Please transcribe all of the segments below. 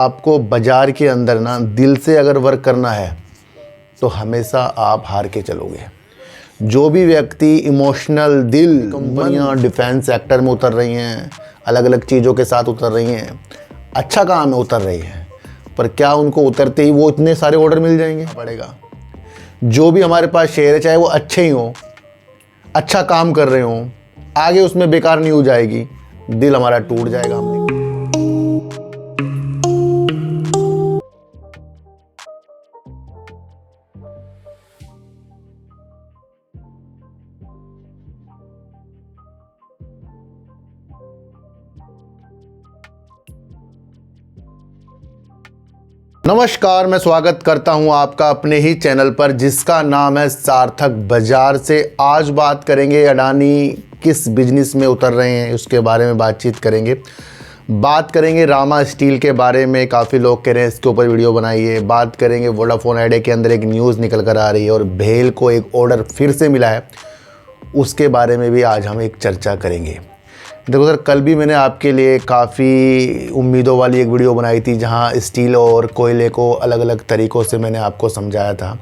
आपको बाजार के अंदर ना दिल से अगर वर्क करना है तो हमेशा आप हार के चलोगे। जो भी व्यक्ति इमोशनल दिल कंपनियां डिफेंस सेक्टर में उतर रही हैं, अलग अलग चीज़ों के साथ उतर रही हैं, अच्छा काम में उतर रही हैं, पर क्या उनको उतरते ही वो इतने सारे ऑर्डर मिल जाएंगे? पड़ेगा। जो भी हमारे पास शेयर है, चाहे वो अच्छे ही हों, अच्छा काम कर रहे हों, आगे उसमें बेकार नहीं हो जाएगी, दिल हमारा टूट जाएगा। हमने नमस्कार, मैं स्वागत करता हूं आपका अपने ही चैनल पर जिसका नाम है सार्थक बाजार से। आज बात करेंगे अडानी किस बिजनेस में उतर रहे हैं उसके बारे में बातचीत करेंगे। बात करेंगे रामा स्टील के बारे में, काफ़ी लोग कह रहे हैं इसके ऊपर वीडियो बनाइए। बात करेंगे वोडाफोन आइडिया के अंदर एक न्यूज़ निकल कर आ रही है और भेल को एक ऑर्डर फिर से मिला है, उसके बारे में भी आज हम एक चर्चा करेंगे। देखो सर, कल भी मैंने आपके लिए काफ़ी उम्मीदों वाली एक वीडियो बनाई थी जहां स्टील और कोयले को अलग अलग तरीक़ों से मैंने आपको समझाया था,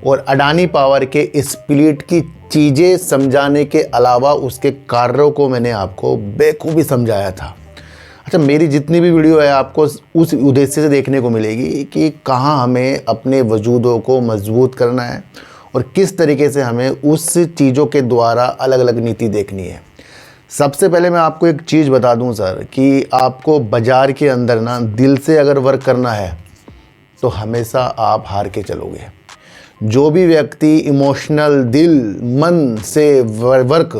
और अडानी पावर के स्प्लिट की चीज़ें समझाने के अलावा उसके कार्यों को मैंने आपको बेखूबी समझाया था। अच्छा, मेरी जितनी भी वीडियो है आपको उस उद्देश्य से देखने को मिलेगी कि कहाँ हमें अपने वजूदों को मजबूत करना है और किस तरीके से हमें उस चीज़ों के द्वारा अलग अलग नीति देखनी है। सबसे पहले मैं आपको एक चीज़ बता दूं सर कि आपको बाज़ार के अंदर ना दिल से अगर वर्क करना है तो हमेशा आप हार के चलोगे। जो भी व्यक्ति इमोशनल दिल मन से वर्क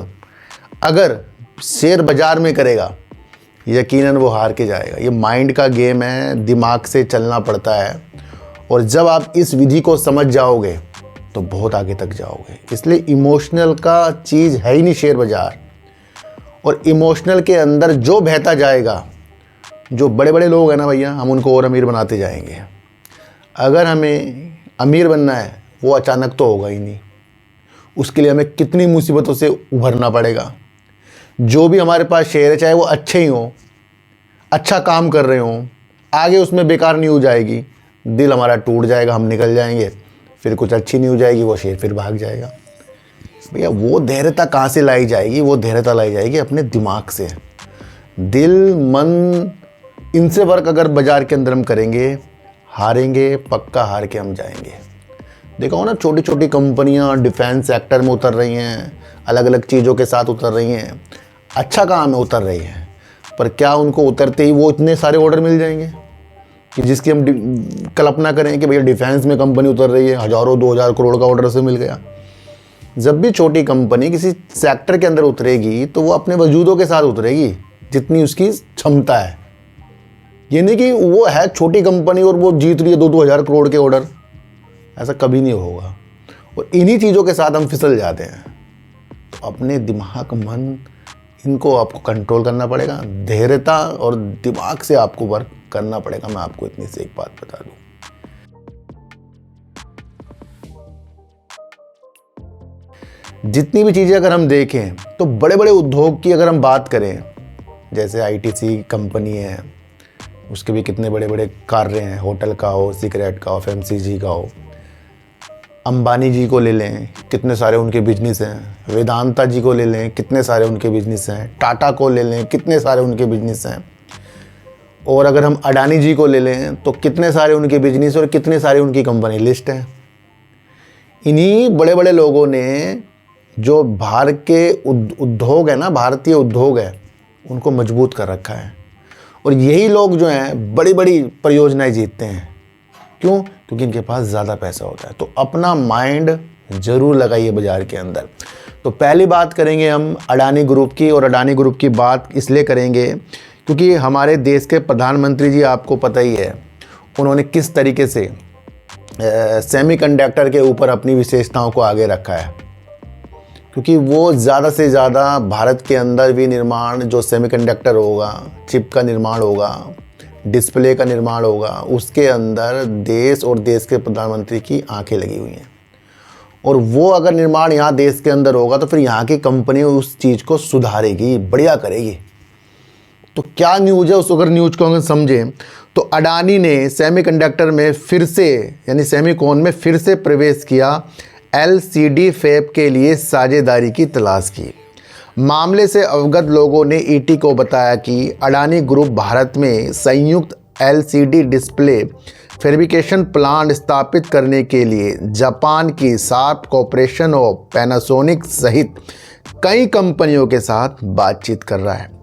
अगर शेयर बाज़ार में करेगा, यकीनन वो हार के जाएगा। ये माइंड का गेम है, दिमाग से चलना पड़ता है, और जब आप इस विधि को समझ जाओगे तो बहुत आगे तक जाओगे। इसलिए इमोशनल का चीज़ है ही नहीं शेयर बाज़ार, और इमोशनल के अंदर जो बहता जाएगा, जो बड़े बड़े लोग हैं ना भैया, हम उनको और अमीर बनाते जाएंगे। अगर हमें अमीर बनना है वो अचानक तो होगा ही नहीं, उसके लिए हमें कितनी मुसीबतों से उभरना पड़ेगा। जो भी हमारे पास शेयर है, चाहे वो अच्छे ही हों, अच्छा काम कर रहे हों, आगे उसमें बेकार नहीं हो जाएगी, दिल हमारा टूट जाएगा, हम निकल जाएंगे, फिर कुछ अच्छी नहीं हो जाएगी, वो शेयर फिर भाग जाएगा। भैया वो धैर्यता कहाँ से लाई जाएगी? वो धैर्यता लाई जाएगी अपने दिमाग से। दिल मन इनसे वर्क अगर बाज़ार के अंदर हम करेंगे, हारेंगे, पक्का हार के हम जाएंगे। देखो ना, छोटी छोटी कंपनियां डिफेंस सेक्टर में उतर रही हैं, अलग अलग चीज़ों के साथ उतर रही हैं, अच्छा काम में उतर रही हैं, पर क्या उनको उतरते ही वो इतने सारे ऑर्डर मिल जाएंगे कि जिसकी हम कल्पना करें कि भैया डिफेंस में कंपनी उतर रही है, हज़ारों 2000 करोड़ का ऑर्डर से मिल गया। जब भी छोटी कंपनी किसी सेक्टर के अंदर उतरेगी तो वो अपने वजूदों के साथ उतरेगी जितनी उसकी क्षमता है। ये नहीं कि वो है छोटी कंपनी और वो जीत रही है 2-2 हज़ार करोड़ के ऑर्डर, ऐसा कभी नहीं होगा। और इन्हीं चीज़ों के साथ हम फिसल जाते हैं। तो अपने दिमाग मन इनको आपको कंट्रोल करना पड़ेगा, धैर्यता और दिमाग से आपको वर्क करना पड़ेगा। मैं आपको इतनी से एक बात बता दूँ, जितनी भी चीज़ें अगर हम देखें तो बड़े बड़े उद्योग की अगर हम बात करें, जैसे आईटीसी कंपनी है, उसके भी कितने बड़े बड़े कार्य हैं, होटल का हो, सिगरेट का हो, एफएमसीजी का हो। अंबानी जी को ले लें, कितने सारे उनके बिजनेस हैं। वेदांता जी को ले लें, कितने सारे उनके बिजनेस हैं। टाटा को ले लें, कितने सारे उनके बिजनेस हैं। और अगर हम अडानी जी को ले लें तो कितने सारे उनके बिजनेस और कितने सारे उनकी कंपनी लिस्ट है। इन्हीं बड़े बड़े लोगों ने जो भारत के उद्योग है ना, भारतीय उद्योग है, उनको मजबूत कर रखा है। और यही लोग जो हैं बड़ी बड़ी परियोजनाएं जीतते हैं। क्यों? क्योंकि इनके पास ज़्यादा पैसा होता है। तो अपना माइंड ज़रूर लगाइए बाज़ार के अंदर। तो पहली बात करेंगे हम अडानी ग्रुप की, और अडानी ग्रुप की बात इसलिए करेंगे क्योंकि हमारे देश के प्रधानमंत्री जी, आपको पता ही है उन्होंने किस तरीके से सेमीकंडक्टर के ऊपर अपनी विशेषताओं को आगे रखा है। क्योंकि वो ज़्यादा से ज़्यादा भारत के अंदर भी निर्माण, जो सेमीकंडक्टर होगा, चिप का निर्माण होगा, डिस्प्ले का निर्माण होगा, उसके अंदर देश और देश के प्रधानमंत्री की आंखें लगी हुई हैं। और वो अगर निर्माण यहाँ देश के अंदर होगा तो फिर यहाँ की कंपनी उस चीज़ को सुधारेगी, बढ़िया करेगी। तो क्या न्यूज़ है, उस अगर न्यूज़ को अगर समझें तो अडानी ने सेमीकंडक्टर में फिर से यानी सेमीकॉन में फिर से प्रवेश किया, एलसीडी फैब के लिए साझेदारी की तलाश की। मामले से अवगत लोगों ने ईटी को बताया कि अडानी ग्रुप भारत में संयुक्त एलसीडी डिस्प्ले फैब्रिकेशन प्लांट स्थापित करने के लिए जापान की शार्प कॉर्पोरेशन और पैनासोनिक सहित कई कंपनियों के साथ बातचीत कर रहा है।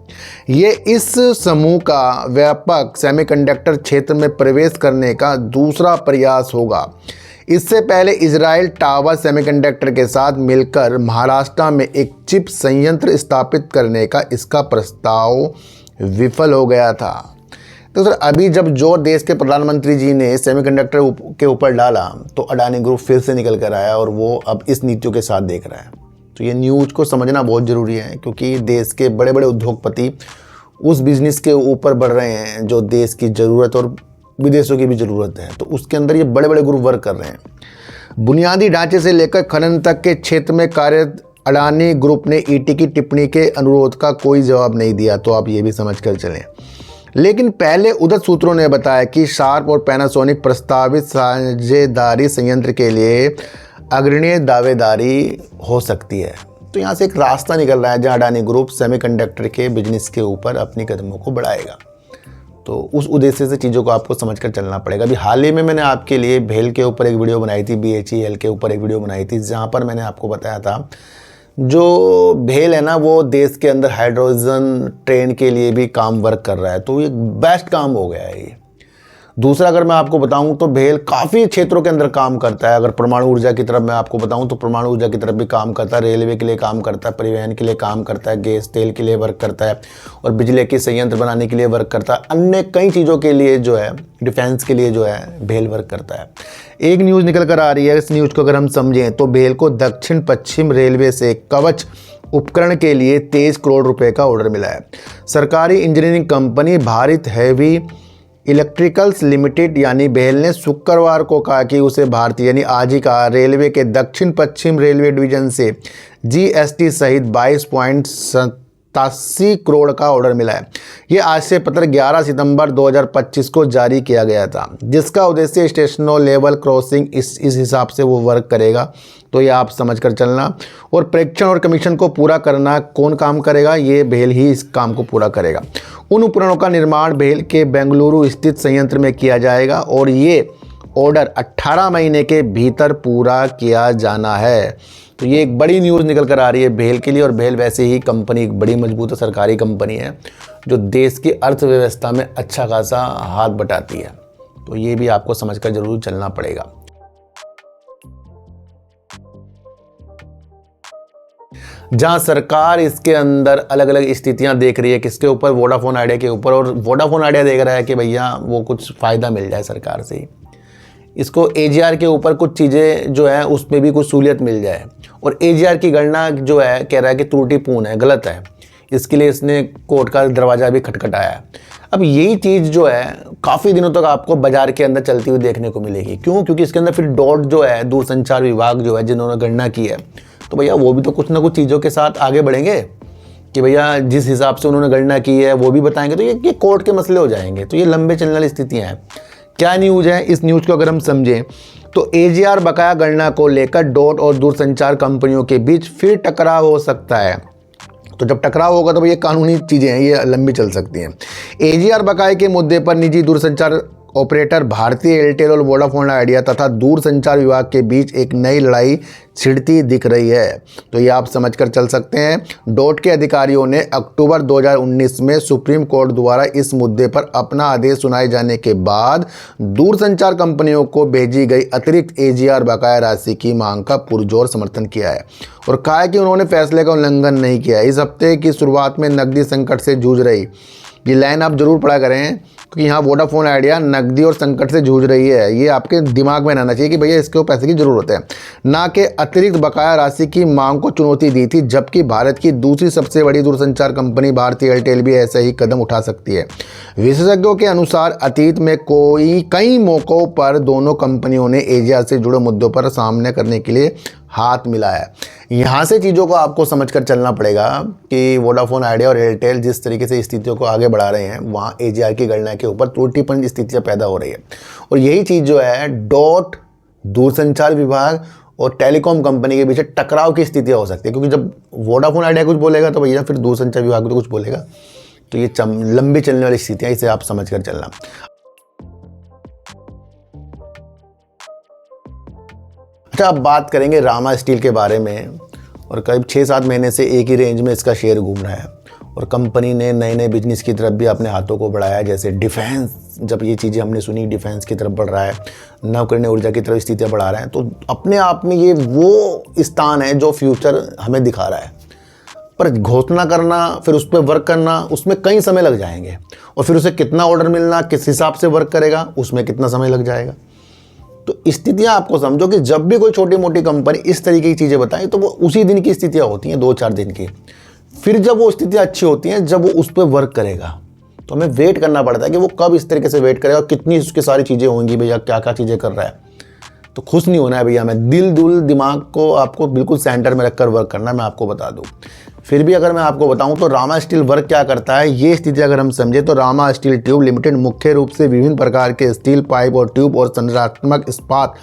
ये इस समूह का व्यापक सेमीकंडक्टर क्षेत्र में प्रवेश करने का दूसरा प्रयास होगा। इससे पहले इजराइल टावर सेमीकंडक्टर के साथ मिलकर महाराष्ट्र में एक चिप संयंत्र स्थापित करने का इसका प्रस्ताव विफल हो गया था। तो सर अभी जब जो देश के प्रधानमंत्री जी ने सेमीकंडक्टर के ऊपर डाला तो अडानी ग्रुप फिर से निकल कर आया और वो अब इस नीतियों के साथ देख रहा है। तो ये न्यूज़ को समझना बहुत ज़रूरी है, क्योंकि देश के बड़े बड़े उद्योगपति उस बिज़नेस के ऊपर बढ़ रहे हैं जो देश की ज़रूरत और विदेशों की भी ज़रूरत है। तो उसके अंदर ये बड़े बड़े ग्रुप वर्क कर रहे हैं। बुनियादी ढांचे से लेकर खनन तक के क्षेत्र में कार्यरत अडानी ग्रुप ने ईटी की टिप्पणी के अनुरोध का कोई जवाब नहीं दिया, तो आप ये भी समझ कर चलें। लेकिन पहले उद्धत सूत्रों ने बताया कि शार्प और पैनासोनिक प्रस्तावित साझेदारी संयंत्र के लिए अग्रणीय दावेदारी हो सकती है। तो यहाँ से एक रास्ता निकल रहा है जहाँ अडानी ग्रुप सेमीकंडक्टर के बिजनेस के ऊपर अपनी कदमों को बढ़ाएगा। तो उस उद्देश्य से चीज़ों को आपको समझकर चलना पड़ेगा। अभी हाल ही में मैंने आपके लिए भेल के ऊपर एक वीडियो बनाई थी, BHEL के ऊपर एक वीडियो बनाई थी, जहाँ पर मैंने आपको बताया था जो भेल है ना वो देश के अंदर हाइड्रोजन ट्रेन के लिए भी काम वर्क कर रहा है। तो ये बेस्ट काम हो गया है ये। दूसरा अगर मैं आपको बताऊं तो भेल काफ़ी क्षेत्रों के अंदर काम करता है। अगर परमाणु ऊर्जा की तरफ मैं आपको बताऊं तो परमाणु ऊर्जा की तरफ भी काम करता है, रेलवे के लिए काम करता है, परिवहन के लिए काम करता है, गैस तेल के लिए वर्क करता है और बिजली के संयंत्र बनाने के लिए वर्क करता है। अन्य कई चीज़ों के लिए जो है डिफेंस के लिए जो है भेल वर्क करता है। एक न्यूज़ निकल कर आ रही है, इस न्यूज़ को अगर हम समझें तो भेल को दक्षिण पश्चिम रेलवे से कवच उपकरण के लिए 23 करोड़ रुपए का ऑर्डर मिला है। सरकारी engineering company Bharat heavy electricals limited यानी भेल ने शुक्रवार को कहा कि उसे भारतीय यानी आज ही कहा रेलवे के दक्षिण पश्चिम रेलवे डिवीजन से जीएसटी सहित 22.87 करोड़ का ऑर्डर मिला है। ये आशय पत्र 11 सितंबर 2025 को जारी किया गया था, जिसका उद्देश्य स्टेशनों लेवल क्रॉसिंग इस हिसाब से वो वर्क करेगा। तो ये आप समझ कर चलना। और परीक्षण और कमीशन को पूरा करना कौन काम करेगा? ये भेल ही इस काम को पूरा करेगा। उन उपकरणों का निर्माण भेल के बेंगलुरु स्थित संयंत्र में किया जाएगा और ये ऑर्डर 18 महीने के भीतर पूरा किया जाना है। तो ये एक बड़ी न्यूज़ निकल कर आ रही है भेल के लिए। और भेल वैसे ही कंपनी एक बड़ी मजबूत सरकारी कंपनी है जो देश की अर्थव्यवस्था में अच्छा खासा हाथ बटाती है। तो ये भी आपको समझकर जरूर चलना पड़ेगा। जहां सरकार इसके अंदर अलग अलग स्थितियां देख रही है, किसके ऊपर? वोडाफोन आइडिया के ऊपर। और वोडाफोन आइडिया देख रहा है कि भैया वो कुछ फ़ायदा मिल जाए सरकार से ही, इसको AGR के ऊपर कुछ चीज़ें जो है उसमें भी कुछ सहूलियत मिल जाए। और AGR की गणना जो है कह रहा है कि त्रुटिपूर्ण है, गलत है। इसके लिए इसने कोर्ट का दरवाज़ा भी खटखटाया है। अब यही चीज़ जो है काफ़ी दिनों तक आपको बाजार के अंदर चलती हुई देखने को मिलेगी। क्यों? क्योंकि इसके अंदर फिर डॉट जो है दूरसंचार विभाग जो है जिन्होंने गणना की है, तो भैया वो भी तो कुछ ना कुछ चीज़ों के साथ आगे बढ़ेंगे कि भैया जिस हिसाब से उन्होंने गणना की है वो भी बताएंगे। तो ये कोर्ट के मसले हो जाएंगे। तो ये लंबे चलने वाली स्थितियाँ हैं। क्या न्यूज़ है? इस न्यूज़ को अगर हम समझें तो AGR बकाया गणना को लेकर डॉट और दूरसंचार कंपनियों के बीच फिर टकराव हो सकता है। तो जब टकराव होगा तो ये कानूनी चीज़ें हैं, ये लंबी चल सकती हैं। AGR बकाये के मुद्दे पर निजी दूरसंचार ऑपरेटर भारतीय एयरटेल और वोडाफोन आइडिया तथा दूरसंचार विभाग के बीच एक नई लड़ाई छिड़ती दिख रही है। तो ये आप समझकर चल सकते हैं। डॉट के अधिकारियों ने अक्टूबर 2019 में सुप्रीम कोर्ट द्वारा इस मुद्दे पर अपना आदेश सुनाए जाने के बाद दूरसंचार कंपनियों को भेजी गई अतिरिक्त AGR बकाया राशि की मांग का पुरजोर समर्थन किया है और कहा है कि उन्होंने फैसले का उल्लंघन नहीं किया। इस हफ्ते की शुरुआत में नकदी संकट से जूझ रही, ये लाइन आप जरूर पढ़ा करें क्योंकि यहाँ वोडाफोन आइडिया नकदी और संकट से जूझ रही है। ये आपके दिमाग में रहना चाहिए कि भैया इसको पैसे की ज़रूरत है, ना कि अतिरिक्त बकाया राशि की मांग को चुनौती दी थी। जबकि भारत की दूसरी सबसे बड़ी दूरसंचार कंपनी भारतीय एयरटेल भी ऐसा ही कदम उठा सकती है। विशेषज्ञों के अनुसार अतीत में कई मौक़ों पर दोनों कंपनियों ने AGR से जुड़े मुद्दों पर सामने करने के लिए हाथ मिलाया है। यहाँ से चीज़ों को आपको समझकर चलना पड़ेगा कि वोडाफोन आइडिया और एयरटेल जिस तरीके से स्थितियों को आगे बढ़ा रहे हैं, वहाँ AGR की गणना के ऊपर त्रुटिपूर्ण स्थितियाँ पैदा हो रही है। और यही चीज़ जो है डॉट दूरसंचार विभाग और टेलीकॉम कंपनी के बीच टकराव की स्थितियाँ हो सकती है, क्योंकि जब वोडाफोन आइडिया कुछ बोलेगा तो भैया फिर दूरसंचार विभाग भी तो कुछ बोलेगा। तो ये लंबी चलने वाली स्थितियाँ, इसे आप समझ कर चलना। अच्छा, अब बात करेंगे रामा स्टील के बारे में। और करीब 6-7 महीने से एक ही रेंज में इसका शेयर घूम रहा है और कंपनी ने नए नए बिजनेस की तरफ भी अपने हाथों को बढ़ाया, जैसे डिफेंस। जब ये चीज़ें हमने सुनी डिफेंस की तरफ बढ़ रहा है, नवकरणीय ऊर्जा की तरफ स्थितियाँ बढ़ा रहे हैं, तो अपने आप में ये वो स्थान है जो फ्यूचर हमें दिखा रहा है। पर घोषणा करना, फिर उस पर वर्क करना, उसमें कई समय लग जाएंगे। और फिर उसे कितना ऑर्डर मिलना, किस हिसाब से वर्क करेगा, उसमें कितना समय लग जाएगा। तो स्थितियाँ आपको समझो कि जब भी कोई छोटी मोटी कंपनी इस तरीके की चीज़ें बताए तो वो उसी दिन की स्थितियाँ होती हैं, 2-4 दिन की। फिर जब वो स्थितियाँ अच्छी होती हैं, जब वो उस पर वर्क करेगा, तो हमें वेट करना पड़ता है कि वो कब इस तरीके से वेट करेगा और कितनी उसकी सारी चीज़ें होंगी, भैया क्या क्या चीज़ें कर रहा है। तो खुश नहीं होना है भैया, हमें दिमाग को आपको बिल्कुल सेंटर में रखकर वर्क करना है, मैं आपको बता दूँ। फिर भी अगर मैं आपको बताऊं तो रामा स्टील वर्क क्या करता है, ये स्थिति अगर हम समझे तो रामा स्टील ट्यूब लिमिटेड मुख्य रूप से विभिन्न प्रकार के स्टील पाइप और ट्यूब और संरचनात्मक इस्पात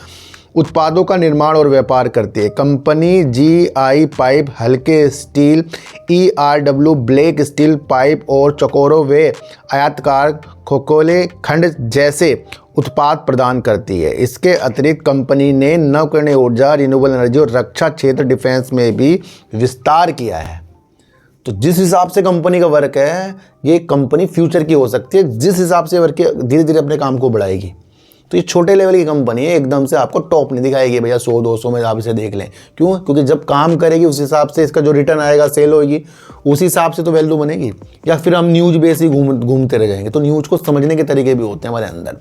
उत्पादों का निर्माण और व्यापार करती है। कंपनी GI पाइप, हल्के steel, ERW black steel pipe और चकोरों व आयताकार खोखले खंड जैसे उत्पाद प्रदान करती है। इसके अतिरिक्त कंपनी ने नवकरणीय ऊर्जा, रिन्यूएबल एनर्जी और रक्षा क्षेत्र डिफेंस में भी विस्तार किया है। तो जिस हिसाब से कंपनी का वर्क है, ये कंपनी फ्यूचर की हो सकती है, जिस हिसाब से वर्क धीरे धीरे अपने काम को बढ़ाएगी। तो ये छोटे लेवल की कंपनी है, एकदम से आपको टॉप नहीं दिखाएगी भैया 100-200 में आप इसे देख लें। क्यों? क्योंकि जब काम करेगी उस हिसाब से इसका जो रिटर्न आएगा, सेल होगी, उस हिसाब से तो वैल्यू बनेगी। या फिर हम न्यूज बेस ही घूमते रह जाएंगे। तो न्यूज को समझने के तरीके भी होते हैं हमारे अंदर।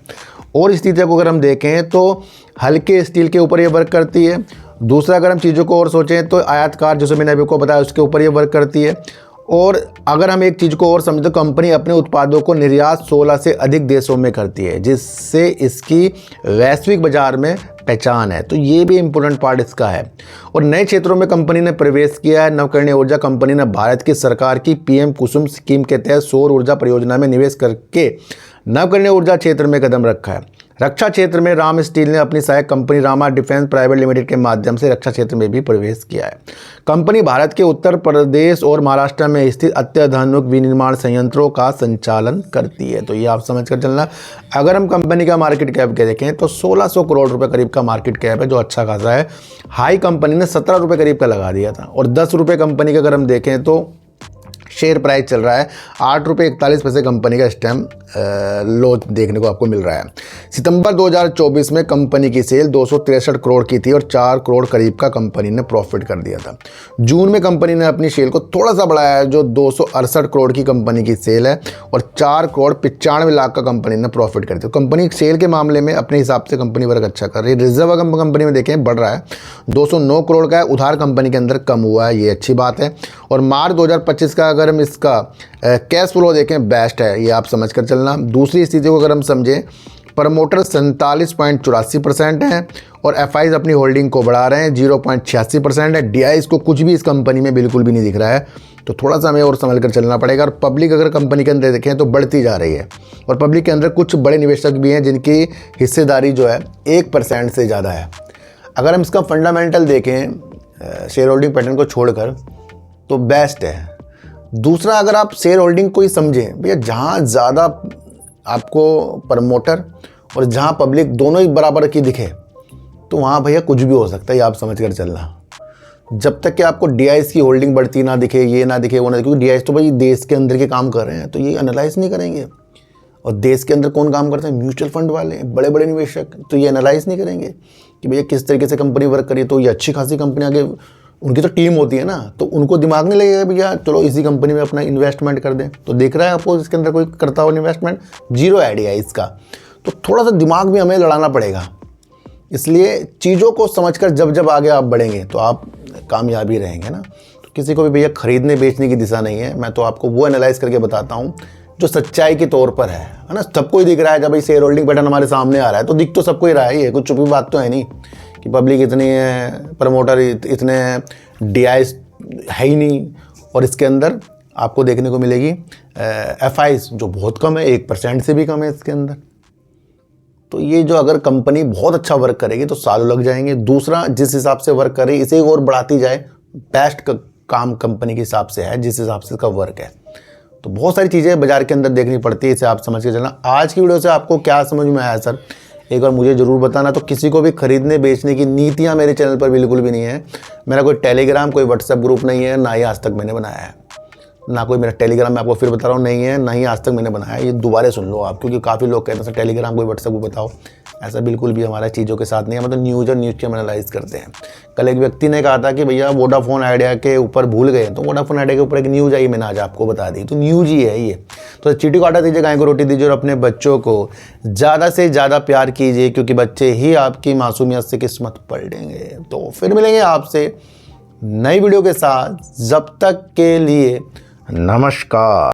और स्थितियों को अगर हम देखें तो हल्के स्टील के ऊपर ये वर्क करती है। दूसरा, अगर हम चीज़ों को और सोचें तो आयताकार, जैसे मैंने अभी को बताया, उसके ऊपर ये वर्क करती है। और अगर हम एक चीज़ को और समझें तो कंपनी अपने उत्पादों को निर्यात 16 से अधिक देशों में करती है, जिससे इसकी वैश्विक बाजार में पहचान है। तो ये भी इम्पोर्टेंट पार्ट इसका है। और नए क्षेत्रों में कंपनी ने प्रवेश किया है। नवकरणीय ऊर्जा कंपनी ने भारत की सरकार की PM कुसुम स्कीम के तहत सौर ऊर्जा परियोजना में निवेश करके नवकरणीय ऊर्जा क्षेत्र में कदम रखा है। रक्षा क्षेत्र में राम स्टील ने अपनी सहायक company Rama defence private limited के माध्यम से रक्षा क्षेत्र में भी प्रवेश किया है। कंपनी भारत के उत्तर प्रदेश और महाराष्ट्र में स्थित अत्याधुनिक विनिर्माण संयंत्रों का संचालन करती है। तो ये आप समझ कर चलना। अगर हम कंपनी का मार्केट कैप के देखें तो 1600 करोड़ रुपए करीब का मार्केट कैप है, जो अच्छा खासा है। हाई कंपनी ने 17 रुपये करीब का लगा दिया था। और 10 रुपये कंपनी का अगर हम देखें तो शेयर प्राइस चल रहा है 8 रुपये 41 पैसे कंपनी का स्टैम लो देखने को आपको मिल रहा है। सितंबर 2024 में कंपनी की सेल 263 करोड़ की थी और 4 करोड़ करीब का कंपनी ने प्रॉफिट कर दिया था। जून में कंपनी ने अपनी सेल को थोड़ा सा बढ़ाया है, जो 268 करोड़ की कंपनी की सेल है और 4 करोड़ 95 लाख का कंपनी ने प्रॉफिट कर दिया। कंपनी सेल के मामले में अपने हिसाब से कंपनी वर्क अच्छा कर रही है। रिजर्व कंपनी में देखें बढ़ रहा है, 209 करोड़ का है। उधार कंपनी के अंदर कम हुआ है, ये अच्छी बात है। और मार्च 2025 का अगर हम इसका कैश फ्लो देखें बेस्ट है, ये आप समझ कर चलना। दूसरी स्थिति को अगर हम समझें, प्रमोटर 47.84% हैं और एफआईज अपनी होल्डिंग को बढ़ा रहे हैं, 0.86% है। डीआईज को कुछ भी इस कंपनी में बिल्कुल भी नहीं दिख रहा है, तो थोड़ा सा हमें और संभल कर चलना पड़ेगा। और पब्लिक अगर कंपनी के अंदर देखें तो बढ़ती जा रही है और पब्लिक के अंदर कुछ बड़े निवेशक भी हैं जिनकी हिस्सेदारी जो है 1% से ज़्यादा है। अगर हम इसका फंडामेंटल देखें शेयर होल्डिंग पैटर्न को छोड़कर तो बेस्ट है। दूसरा, अगर आप शेयर होल्डिंग को ही समझें भैया, जहाँ ज़्यादा आपको प्रमोटर और जहाँ पब्लिक दोनों ही बराबर की दिखे तो वहाँ भैया कुछ भी हो सकता है, ये आप समझ कर चलना। जब तक कि आपको डीआईएस की होल्डिंग बढ़ती ना दिखे, ये ना दिखे, वो ना दिखे, क्योंकि डीआईएस तो भाई देश के अंदर के काम कर रहे हैं, तो ये एनालाइज नहीं करेंगे। और देश के अंदर कौन काम करते हैं? म्यूचुअल फंड वाले, बड़े बड़े निवेशक। तो ये एनालाइज नहीं करेंगे कि भैया किस तरीके से कंपनी वर्क करी, तो ये अच्छी खासी कंपनी आगे, उनकी तो टीम होती है ना, तो उनको दिमाग नहीं लगेगा भैया चलो इसी कंपनी में अपना इन्वेस्टमेंट कर दें। तो देख रहा है आपको इसके अंदर कोई करता हो इन्वेस्टमेंट, जीरो आइडिया है इसका। तो थोड़ा सा दिमाग भी हमें लड़ाना पड़ेगा। इसलिए चीज़ों को समझकर जब आगे आप बढ़ेंगे तो आप कामयाबी रहेंगे ना। तो किसी को भी भैया खरीदने बेचने की दिशा नहीं है, मैं तो आपको वो एनालाइज करके बताता हूँ जो सच्चाई के तौर पर है ना। सबको ही दिख रहा है, जब भाई शेयर होल्डिंग पैटर्न हमारे सामने आ रहा है तो दिख तो सबको ही रहा है, ये कुछ छुपी बात तो है नहीं कि पब्लिक इतनी है, प्रमोटर इतने हैं, DIs है ही नहीं, और इसके अंदर आपको देखने को मिलेगी FIs जो बहुत कम है, 1% से भी कम है इसके अंदर। तो ये जो अगर कंपनी बहुत अच्छा वर्क करेगी तो सालों लग जाएंगे। दूसरा, जिस हिसाब से वर्क करे इसे और बढ़ाती जाए, बेस्ट काम कंपनी के हिसाब से है जिस हिसाब से इसका वर्क है। तो बहुत सारी चीज़ें बाजार के अंदर देखनी पड़ती है, इसे आप समझ के चलना। आज की वीडियो से आपको क्या समझ में आया सर, एक बार मुझे ज़रूर बताना। तो किसी को भी खरीदने बेचने की नीतियाँ मेरे चैनल पर बिल्कुल भी नहीं है। मेरा कोई टेलीग्राम, कोई व्हाट्सएप ग्रुप नहीं है, ना ही आज तक मैंने बनाया है, ना कोई मेरा टेलीग्राम, मैं आपको फिर बता रहा हूँ, नहीं है, ना ही आज तक मैंने बनाया है। ये दोबारा सुन लो आप, क्योंकि काफ़ी लोग कहते हैं सर टेलीग्राम कोई व्हाट्सएप को बताओ। ऐसा बिल्कुल भी हमारा चीज़ों के साथ नहीं है। मतलब न्यूज़ और न्यूज़ के हम एनालाइज करते हैं। कल एक व्यक्ति ने कहा था कि भैया वोडाफोन आइडिया के ऊपर भूल गए, तो वोडाफोन आइडिया के ऊपर एक न्यूज़ आई, मैंने आज आपको बता दी। तो न्यूज़ ही है ये। तो चीटी को आटा दीजिए, गाय को रोटी दीजिए, और अपने बच्चों को ज़्यादा से ज़्यादा प्यार कीजिए, क्योंकि बच्चे ही आपकी मासूमियत से किस्मत पलटेंगे। तो फिर मिलेंगे आपसे नई वीडियो के साथ, जब तक के लिए नमस्कार।